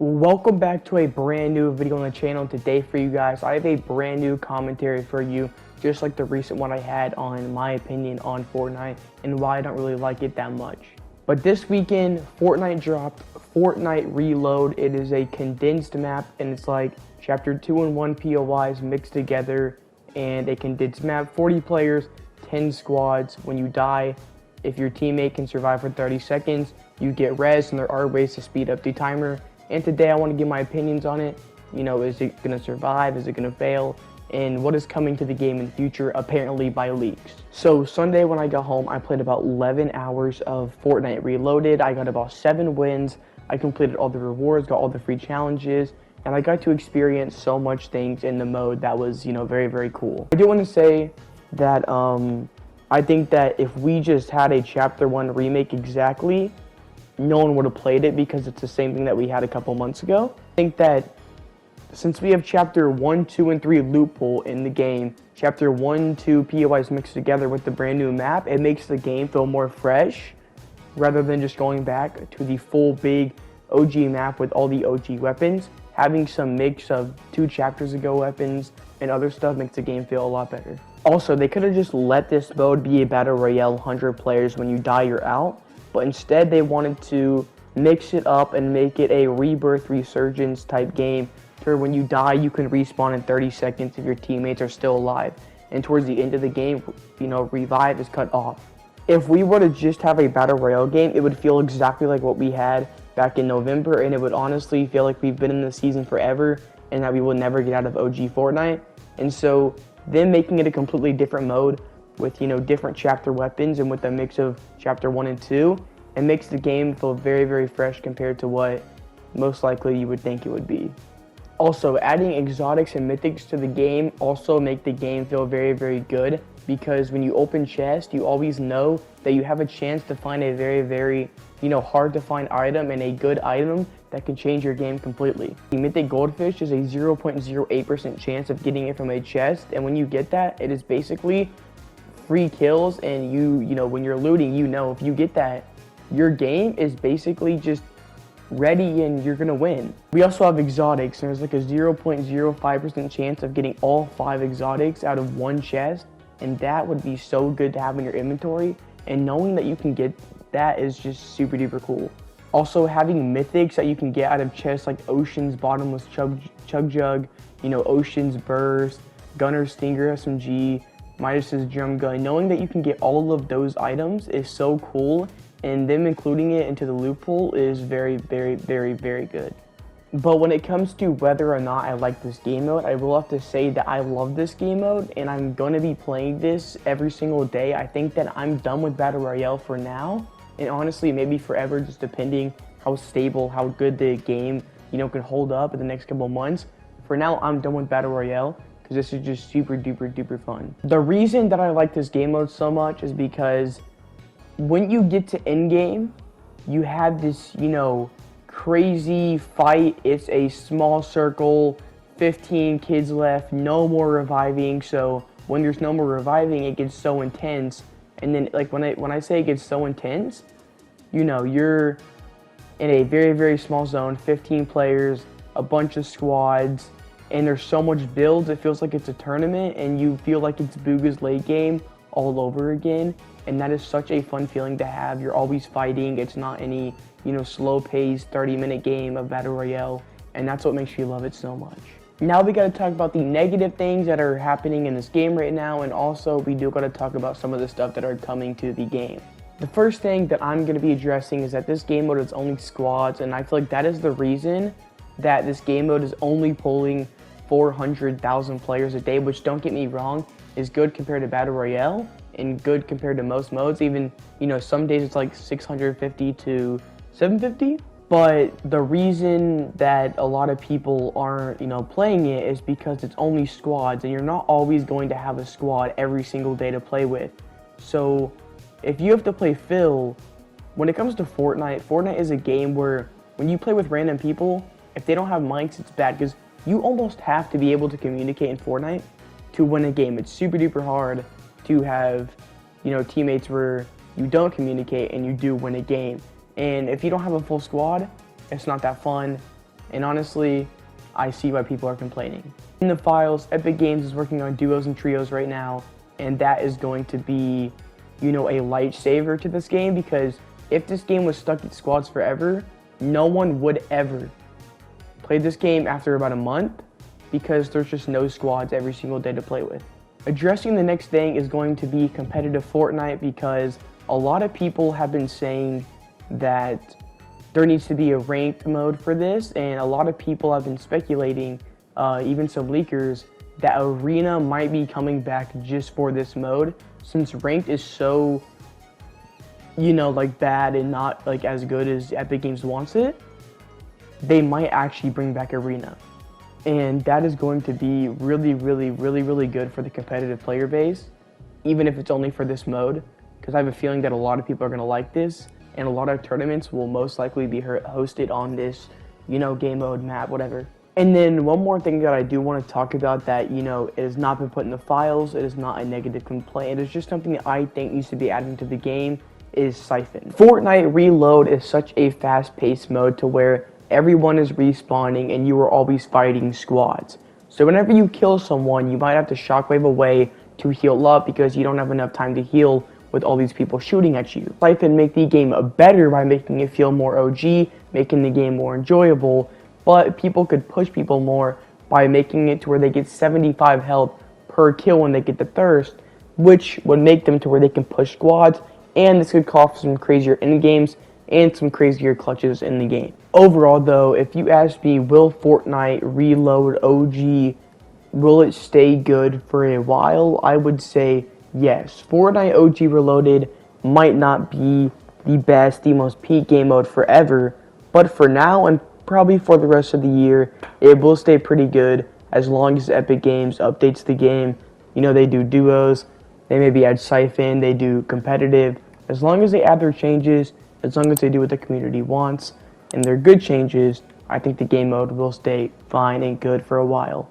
Welcome back to a brand new video on the channel. Today for you guys, I have a brand new commentary for you, just like the recent one I had on my opinion on Fortnite and why I don't really like it that much. But this weekend, Fortnite dropped Fortnite Reload. It is a condensed map, and it's like chapter 2 and 1 POIs mixed together, and a condensed map, 40 players, 10 squads. When you die, if your teammate can survive for 30 seconds, you get res, and there are ways to speed up the timer. And today I want to give my opinions on it. You know, is it going to survive? Is it going to fail? And what is coming to the game in the future, apparently by leaks. So Sunday when I got home, I played about 11 hours of Fortnite Reloaded. I got about 7 wins. I completed all the rewards, got all the free challenges, and I got to experience so much things in the mode that was, you know, very, very cool. I do want to say that I think that if we just had a Chapter 1 remake exactly, no one would have played it because it's the same thing that we had a couple months ago. I think that since we have Chapter 1, 2, and 3 loophole in the game, Chapter 1, 2 POIs mixed together with the brand new map, it makes the game feel more fresh rather than just going back to the full big OG map with all the OG weapons. Having some mix of 2 chapters ago weapons and other stuff makes the game feel a lot better. Also, they could have just let this mode be a battle royale, 100 players. When you die, you're out. But instead, they wanted to mix it up and make it a rebirth, resurgence type game, where when you die, you can respawn in 30 seconds if your teammates are still alive. And towards the end of the game, you know, revive is cut off. If we were to just have a battle royale game, it would feel exactly like what we had back in November, and it would honestly feel like we've been in the season forever and that we will never get out of OG Fortnite. And so them making it a completely different mode with, you know, different chapter weapons and with a mix of Chapter 1 and 2, it makes the game feel very, very fresh compared to what most likely you would think it would be. Also, adding exotics and mythics to the game also make the game feel very, very good, because when you open chest, you always know that you have a chance to find a very, very, you know, hard to find item, and a good item that can change your game completely. The mythic goldfish is a 0.08% chance of getting it from a chest, and when you get that, it is basically free kills, and you know, when you're looting, you know, if you get that, your game is basically just ready and you're gonna win. We also have exotics, and there's like a 0.05% chance of getting all 5 exotics out of 1 chest, and that would be so good to have in your inventory, and knowing that you can get that is just super duper cool. Also, having mythics that you can get out of chests like Ocean's Bottomless Chug Jug, you know, Ocean's Burst, Gunner's Stinger SMG, Midas's Drum Gun, knowing that you can get all of those items is so cool, and them including it into the loophole is very, very, very, very good. But when it comes to whether or not I like this game mode, I will have to say that I love this game mode, and I'm going to be playing this every single day. I think that I'm done with Battle Royale for now, and honestly, maybe forever, just depending how stable, how good the game, you know, can hold up in the next couple months. For now, I'm done with Battle Royale, because this is just super duper duper fun. The reason that I like this game mode so much is because when you get to Endgame, you have this, you know, crazy fight. It's a small circle, 15 kids left, no more reviving. So when there's no more reviving, it gets so intense. And then, like, when I say it gets so intense, you know, you're in a very, very small zone, 15 players, a bunch of squads, and there's so much builds, it feels like it's a tournament, and you feel like it's Booga's late game all over again. And that is such a fun feeling to have. You're always fighting. It's not any, you know, slow-paced 30-minute game of Battle Royale, and that's what makes you love it so much. Now we got to talk about the negative things that are happening in this game right now, and also we do got to talk about some of the stuff that are coming to the game. The first thing that I'm going to be addressing is that this game mode is only squads, and I feel like that is the reason that this game mode is only pulling 400,000 players a day, which, don't get me wrong, is good compared to Battle Royale and good compared to most modes. Even, you know, some days it's like 650 to 750. But the reason that a lot of people aren't, you know, playing it is because it's only squads, and you're not always going to have a squad every single day to play with. So if you have to play Phil, when it comes to Fortnite is a game where when you play with random people, if they don't have mics, it's bad, because you almost have to be able to communicate in Fortnite to win a game. It's super duper hard to have, you know, teammates where you don't communicate and you do win a game. And if you don't have a full squad, it's not that fun. And honestly, I see why people are complaining. In the files, Epic Games is working on duos and trios right now, and that is going to be, a lifesaver to this game, because if this game was stuck at squads forever, no one would ever play this game after about a month, because there's just no squads every single day to play with. Addressing the next thing is going to be competitive Fortnite, because a lot of people have been saying that there needs to be a ranked mode for this, and a lot of people have been speculating, even some leakers, that Arena might be coming back just for this mode, since ranked is so, bad and not as good as Epic Games wants it. They might actually bring back Arena. And that is going to be really, really, really, really good for the competitive player base, even if it's only for this mode, because I have a feeling that a lot of people are going to like this, and a lot of tournaments will most likely be hosted on this, game mode, map, whatever. And then one more thing that I do want to talk about that, it has not been put in the files, it is not a negative complaint, it is just something that I think needs to be added to the game, is Siphon. Fortnite Reload is such a fast-paced mode to where everyone is respawning and you are always fighting squads. So whenever you kill someone, you might have to shockwave away to heal up because you don't have enough time to heal with all these people shooting at you. Siphon make the game better by making it feel more OG, making the game more enjoyable, but people could push people more by making it to where they get 75 health per kill when they get the thirst, which would make them to where they can push squads, and this could call for some crazier endgames and some crazier clutches in the game. Overall though, if you ask me, will Fortnite Reload OG, will it stay good for a while? I would say yes. Fortnite OG Reloaded might not be the best, the most peak game mode forever, but for now and probably for the rest of the year, it will stay pretty good as long as Epic Games updates the game. They do duos, they maybe add Siphon, they do competitive. As long as they add their changes, as long as they do what the community wants, and they're good changes, I think the game mode will stay fine and good for a while.